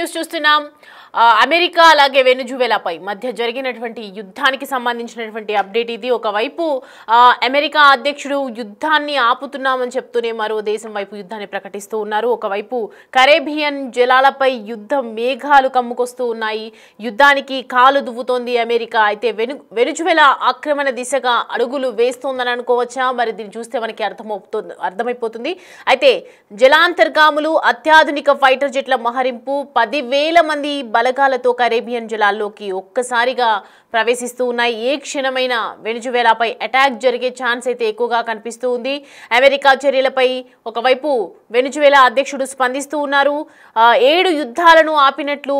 News చూస్తున్నాం. America అలాగే వెనుజువేలాపై మధ్య జరిగినటువంటి యుద్ధానికి సంబంధించినటువంటి అప్డేట్ ఇది. ఒకవైపు అమెరికా అధ్యక్షుడు యుద్ధాన్ని ఆపుతున్నామని చెప్తూనే మరో దేశం వైపు యుద్ధాన్ని ప్రకటిస్తూ ఉన్నారు. ఒకవైపు కరేబియన్ జలాలపై యుద్ధ మేఘాలు కమ్ముకొస్తూ ఉన్నాయి. యుద్ధానికి కాలు దువ్వుతోంది అమెరికా. అయితే వెనుజువేలా ఆక్రమణ దిశగా అడుగులు వేస్తోందని అనుకోవచ్చా? మరి దీన్ని చూస్తే మనకి అర్థమైపోతుంది. అయితే జలాంతర్గాములు, అత్యాధునిక ఫైటర్ జెట్ల మహరింపు, 10,000 మంది బలగాలతో కరేబియన్ జలాల్లోకి ఒక్కసారిగా ప్రవేశిస్తూ ఉన్నాయి. ఏ క్షణమైన వెనుజువేలాపై అటాక్ జరిగే ఛాన్స్ అయితే ఎక్కువగా కనిపిస్తూ ఉంది. అమెరికా చర్యలపై ఒకవైపు వెనుజువేలా అధ్యక్షుడు స్పందిస్తూ ఉన్నారు. 7 యుద్ధాలను ఆపినట్లు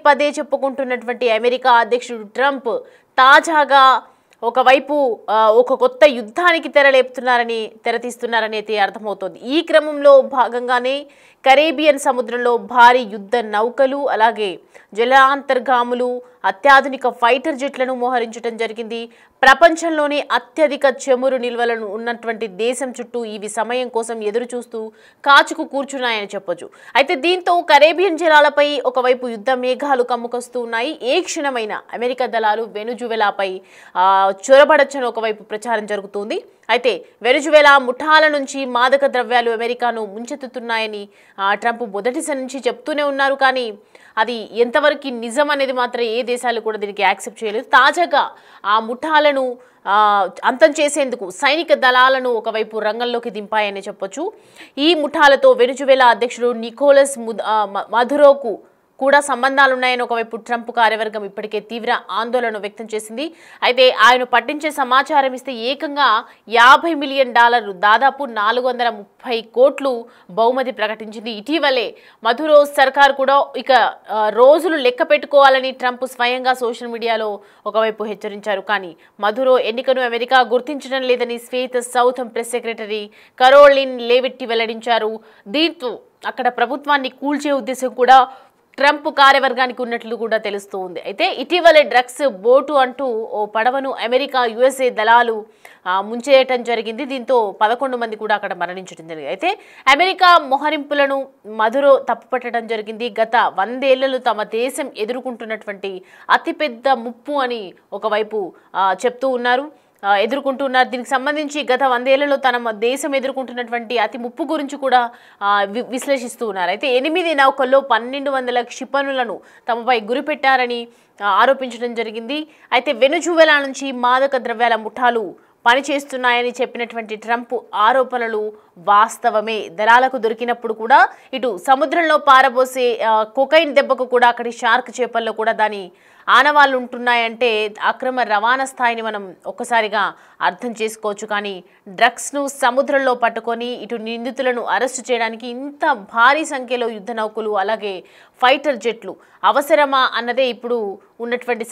పదే చెప్పుకుంటున్నటువంటి అమెరికా అధ్యక్షుడు ట్రంప్ తాజాగా ఒకవైపు ఒక కొత్త యుద్ధానికి తెరతీస్తున్నారని అయితే అర్థమవుతోంది. ఈ క్రమంలో భాగంగానే కరేబియన్ సముద్రంలో భారీ యుద్ధ నౌకలు, అలాగే జలాంతర్గాములు, అత్యాధునిక ఫైటర్ జెట్లను మోహరించడం జరిగింది. ప్రపంచంలోనే అత్యధిక చమురు నిల్వలను ఉన్నటువంటి దేశం చుట్టూ ఇవి సమయం కోసం ఎదురు చూస్తూ కాచుకు కూర్చున్నాయని చెప్పొచ్చు. అయితే దీంతో కరేబియన్ జలాలపై ఒకవైపు యుద్ధ మేఘాలు కమ్ముకొస్తూ ఉన్నాయి. ఏ క్షణమైన అమెరికా దళాలు వెనుజువేలాపై చొరబడచ్చని ఒకవైపు ప్రచారం జరుగుతుంది. అయితే వెనుజువేలా ముఠాల నుంచి మాదక ద్రవ్యాలు అమెరికాను ముంచెత్తుతున్నాయని ట్రంప్ మొదటి నుంచి చెప్తూనే ఉన్నారు. కానీ అది ఎంతవరకు నిజం అనేది మాత్రం ఏ దేశాలు కూడా దీనికి యాక్సెప్ట్ చేయలేదు. తాజాగా ఆ ముఠాలను అంతం చేసేందుకు సైనిక దళాలను ఒకవైపు రంగంలోకి దింపాయని చెప్పొచ్చు. ఈ ముఠాలతో వెనుజువేలా అధ్యక్షుడు నికోలస్ మదురోకు కూడా సంబంధాలున్నాయని ఒకవైపు ట్రంప్ కార్యవర్గం ఇప్పటికే తీవ్ర ఆందోళన వ్యక్తం చేసింది. అయితే ఆయన పట్టించే సమాచారం ఇస్తే ఏకంగా $50 మిలియన్, దాదాపు 430 కోట్లు బహుమతి ప్రకటించింది. ఇటీవలే మధురో సర్కార్ కూడా ఇక రోజులు లెక్క పెట్టుకోవాలని ట్రంప్ స్వయంగా సోషల్ మీడియాలో ఒకవైపు హెచ్చరించారు. కానీ మధురో ఎన్నికను అమెరికా గుర్తించడం లేదని శ్వేత సౌథం ప్రెస్ సెక్రటరీ కరోలిన్ లెవిట్ వెల్లడించారు. దీంతో అక్కడ ప్రభుత్వాన్ని కూల్చే ఉద్దేశం కూడా ట్రంప్ కార్యవర్గానికి ఉన్నట్లు కూడా తెలుస్తూ ఉంది. అయితే ఇటీవలే డ్రగ్స్ బోటు అంటూ ఓ పడవను అమెరికా USA దళాలు ముంచేయటం జరిగింది. దీంతో 11 మంది కూడా అక్కడ మరణించడం జరిగింది. అయితే అమెరికా మోహరింపులను మధురో తప్పుపట్టడం జరిగింది. గత 100 ఏళ్లలో తమ దేశం ఎదుర్కొంటున్నటువంటి అతిపెద్ద ముప్పు అని ఒకవైపు చెప్తూ ఉన్నారు. దీనికి సంబంధించి గత 100 ఏళ్లలో తన దేశం ఎదుర్కొంటున్నటువంటి అతి ముప్పు గురించి కూడా విశ్లేషిస్తూ ఉన్నారు. అయితే 8 నౌకల్లో 1200 క్షిపణులను తమపై గురిపెట్టారని ఆరోపించడం జరిగింది. అయితే వెనుజువేలా నుంచి మాదక ద్రవ్యాల ముఠాలు పనిచేస్తున్నాయని చెప్పినటువంటి ట్రంప్ ఆరోపణలు వాస్తవమే. దళాలకు దొరికినప్పుడు కూడా ఇటు సముద్రంలో పారబోసే కొకైన్ దెబ్బకు కూడా అక్కడి షార్క్ చేపల్లో కూడా దాని ఆనవాళ్ళు ఉంటున్నాయంటే అక్రమ రవాణా స్థాయిని మనం ఒక్కసారిగా అర్థం చేసుకోవచ్చు. కానీ డ్రగ్స్ను సముద్రంలో పట్టుకొని ఇటు నిందితులను అరెస్టు చేయడానికి ఇంత భారీ సంఖ్యలో యుద్ధ నౌకలు, అలాగే ఫైటర్ జెట్లు అవసరమా అన్నదే ఇప్పుడు ఉన్నటువంటి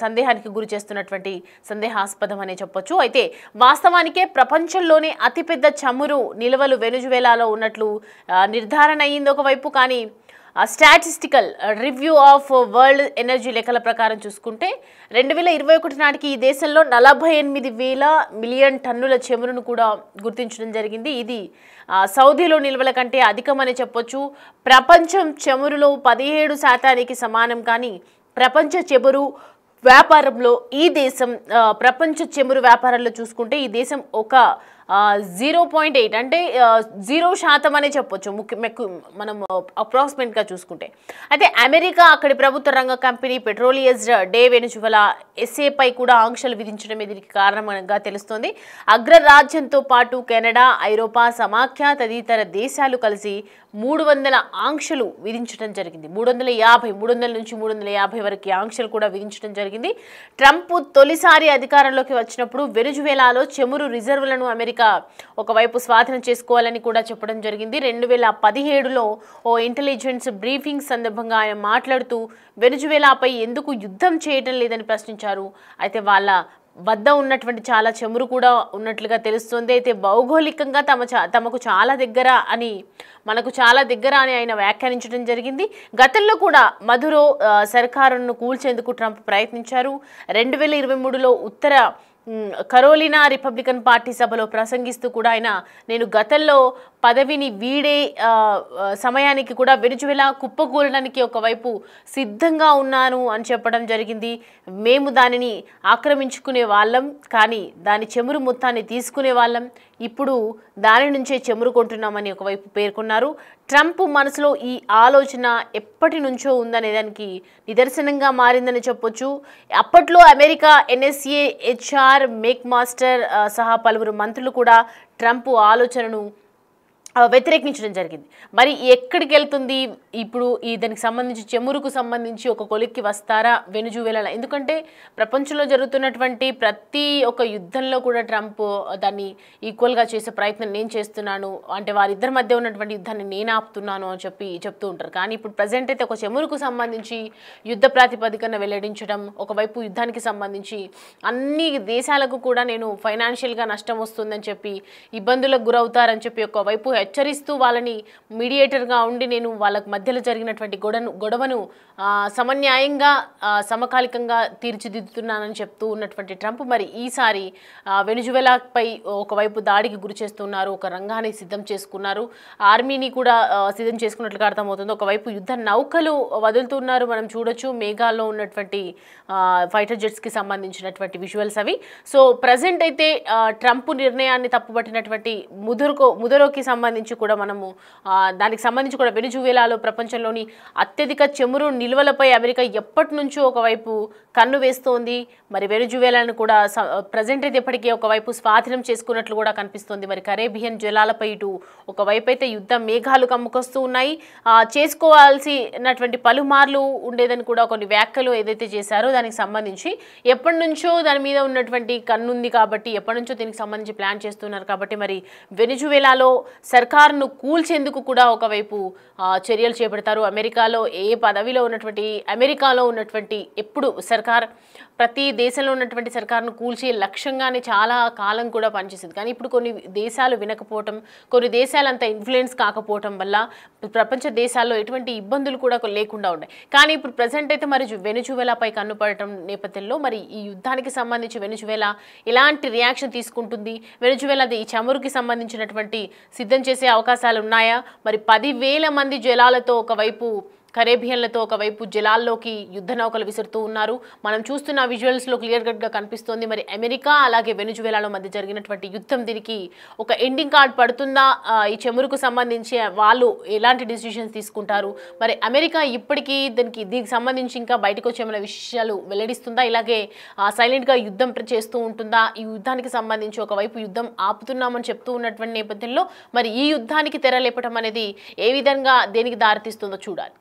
సందేహానికి గురి చేస్తున్నటువంటి సందేహాస్పదం అనే చెప్పొచ్చు. అయితే వాస్తవానికే ప్రపంచంలోనే అతిపెద్ద చమురు నిల్వలు వెనుజువేలాలో ఉన్నట్లు నిర్ధారణ అయ్యింది ఒకవైపు. కానీ statistical review of world energy లెక్కల ప్రకారం చూసుకుంటే 2021 నాటికి ఈ దేశంలో 48,000 మిలియన్ టన్నుల చమురును కూడా గుర్తించడం జరిగింది. ఇది సౌదీలో నిల్వల కంటే అధికమని చెప్పొచ్చు. ప్రపంచం చమురులో 17% సమానం. కానీ ప్రపంచ చమురు వ్యాపారంలో ఈ దేశం ప్రపంచ చమురు వ్యాపారంలో చూసుకుంటే ఈ దేశం ఒక 0.8 అంటే 0% అనే చెప్పొచ్చు మనం అప్రాక్సిమేట్గా చూసుకుంటే. అయితే అమెరికా అక్కడి ప్రభుత్వ రంగ కంపెనీ పెట్రోలియస్ డే వెనుజువేలా SA పై కూడా ఆంక్షలు విధించడమే దీనికి కారణంగా తెలుస్తోంది. అగ్రరాజ్యంతో పాటు కెనడా, ఐరోపా సమాఖ్య తదితర దేశాలు కలిసి 300 ఆంక్షలు విధించడం జరిగింది. 300 నుంచి 350 వరకు ఆంక్షలు కూడా విధించడం జరిగింది. ట్రంప్ తొలిసారి అధికారంలోకి వచ్చినప్పుడు వెనుజువేలాలో చమురు రిజర్వులను అమెరికా ఒకవైపు స్వాధీనం చేసుకోవాలని కూడా చెప్పడం జరిగింది. 2017లో ఓ ఇంటెలిజెన్స్ బ్రీఫింగ్ సందర్భంగా ఆయన మాట్లాడుతూ వెనుజువేలాపై ఎందుకు యుద్ధం చేయడం లేదని ప్రశ్నించారు. అయితే వాళ్ళ వద్ద ఉన్నటువంటి చాలా చమురు కూడా ఉన్నట్లుగా తెలుస్తుంది. అయితే భౌగోళికంగా తమకు చాలా దగ్గర అని మనకు చాలా దగ్గర అని ఆయన వ్యాఖ్యానించడం జరిగింది. గతంలో కూడా మధురో సర్కారును కూల్చేందుకు ట్రంప్ ప్రయత్నించారు. 2023లో ఉత్తర కరోలినా రిపబ్లికన్ పార్టీ సభలో ప్రసంగిస్తూ కూడా ఆయన నేను గతంలో పదవిని వీడే సమయానికి కూడా వెనుజువేలా కుప్పకూలడానికి ఒకవైపు సిద్ధంగా ఉన్నాను అని చెప్పడం జరిగింది. మేము దానిని ఆక్రమించుకునే వాళ్ళం, కానీ దాని చెమురు మొత్తాన్ని తీసుకునే వాళ్ళం, ఇప్పుడు దాని నుంచే చెమురు కొంటున్నామని ఒకవైపు పేర్కొన్నారు. ట్రంప్ మనసులో ఈ ఆలోచన ఎప్పటి నుంచో ఉందనే దానికి నిదర్శనంగా మారిందని చెప్పొచ్చు. అప్పట్లో America NSA HR make master సహా పలువురు మంత్రులు కూడా ట్రంప్ ఆలోచనను వ్యతిరేకించడం జరిగింది. మరి ఎక్కడికి వెళ్తుంది ఇప్పుడు దానికి సంబంధించి చెమురుకు సంబంధించి ఒక కొలిక్కి వస్తారా వెనుజువేలా? ఎందుకంటే ప్రపంచంలో జరుగుతున్నటువంటి ప్రతి ఒక్క యుద్ధంలో కూడా ట్రంప్ దాన్ని ఈక్వల్గా చేసే ప్రయత్నం నేను చేస్తున్నాను, అంటే వారిద్దరి మధ్య ఉన్నటువంటి యుద్ధాన్ని నేను ఆపుతున్నాను అని చెప్తూ ఉంటారు. కానీ ఇప్పుడు ప్రజెంట్ అయితే ఒక చెమురుకు సంబంధించి యుద్ధ ప్రాతిపదికన వెల్లడించడం, ఒకవైపు యుద్ధానికి సంబంధించి అన్ని దేశాలకు కూడా నేను ఫైనాన్షియల్గా నష్టం వస్తుందని చెప్పి, ఇబ్బందులకు గురవుతారని చెప్పి ఒకవైపు హెచ్చరిస్తూ వాళ్ళని మీడియేటర్గా ఉండి నేను వాళ్ళకి మధ్యలో జరిగినటువంటి గొడవను సమన్యాయంగా సమకాలికంగా తీర్చిదిద్దుతున్నానని చెప్తూ ఉన్నటువంటి ట్రంప్ మరి ఈసారి వెనుజువేలాపై ఒకవైపు దాడికి గురి చేస్తున్నారు, ఒక రంగాన్ని సిద్ధం చేసుకున్నారు, ఆర్మీని కూడా సిద్ధం చేసుకున్నట్లుగా అర్థమవుతుంది. ఒకవైపు యుద్ధ నౌకలు వదులుతున్నారు, మనం చూడొచ్చు మేఘాల్లో ఉన్నటువంటి ఫైటర్ జెట్స్కి సంబంధించినటువంటి విజువల్స్ అవి. సో ప్రజెంట్ అయితే ట్రంప్ నిర్ణయాన్ని తప్పుపట్టినటువంటి ముదరోకి సంబంధించి కూడా మనము దానికి సంబంధించి కూడా వెనుజువేలాలో ప్రపంచంలోని అత్యధిక చెమురు నిల్వలపై అమెరికా ఎప్పటి నుంచో ఒకవైపు కన్ను వేస్తోంది. మరి వెనుజువేలాను కూడా ప్రజెంట్ అయితే ఇప్పటికీ ఒకవైపు స్వాధీనం చేసుకున్నట్లు కూడా కనిపిస్తుంది. మరి కరేబియన్ జలాలపై ఇటు ఒకవైపు అయితే యుద్ధ మేఘాలు కమ్ముకొస్తూ ఉన్నాయి. చేసుకోవాల్సినటువంటి పలుమార్లు ఉండేదని కూడా కొన్ని వ్యాఖ్యలు ఏదైతే చేశారో దానికి సంబంధించి ఎప్పటి నుంచో దాని మీద ఉన్నటువంటి కన్నుంది కాబట్టి, ఎప్పటి నుంచో దీనికి సంబంధించి ప్లాన్ చేస్తున్నారు కాబట్టి మరి వెనుజువేలాలో సర్కారును కూల్చేందుకు కూడా ఒకవైపు చర్యలు చేపడతారు. అమెరికాలో ఏ పదవిలో ఉన్నటువంటి ఎప్పుడు సర్కార్ ప్రతి దేశంలో ఉన్నటువంటి సర్కారును కూల్చే లక్ష్యంగానే చాలా కాలం కూడా పనిచేసింది. కానీ ఇప్పుడు కొన్ని దేశాలు వినకపోవటం, కొన్ని దేశాలు అంత ఇన్ఫ్లుయెన్స్ కాకపోవటం వల్ల ప్రపంచ దేశాల్లో ఎటువంటి ఇబ్బందులు కూడా లేకుండా ఉన్నాయి. కానీ ఇప్పుడు ప్రజెంట్ అయితే మరి వెనుజువేలాపై కన్నుపడటం నేపథ్యంలో మరి ఈ యుద్ధానికి సంబంధించి వెనుజువేలా ఎలాంటి రియాక్షన్ తీసుకుంటుంది, వెనుజువేలా ఈ చమురుకి సంబంధించినటువంటి సిద్ధం చేసే అవకాశాలు ఉన్నాయా? మరి 10,000 మంది జలాలతో ఒకవైపు కరేబియన్లతో ఒకవైపు జలాల్లోకి యుద్ధ నౌకలు విసురుతూ ఉన్నారు. మనం చూస్తున్న విజువల్స్లో క్లియర్ కట్గా కనిపిస్తోంది. మరి అమెరికా అలాగే వెనుజువేలాలో మధ్య జరిగినటువంటి యుద్ధం దీనికి ఒక ఎండింగ్ కార్డ్ పడుతుందా? ఈ చెమురుకు సంబంధించి వాళ్ళు ఎలాంటి డిసిషన్స్ తీసుకుంటారు? మరి అమెరికా ఇప్పటికీ దీనికి సంబంధించి ఇంకా బయటకు వచ్చేమైనా విషయాలు వెల్లడిస్తుందా? ఇలాగే సైలెంట్గా యుద్ధం చేస్తూ ఉంటుందా? ఈ యుద్ధానికి సంబంధించి ఒకవైపు యుద్ధం ఆపుతున్నామని చెప్తూ ఉన్నటువంటి నేపథ్యంలో మరి ఈ యుద్ధానికి తెరలేపటం అనేది ఏ విధంగా దేనికి దారితీస్తుందో చూడాలి.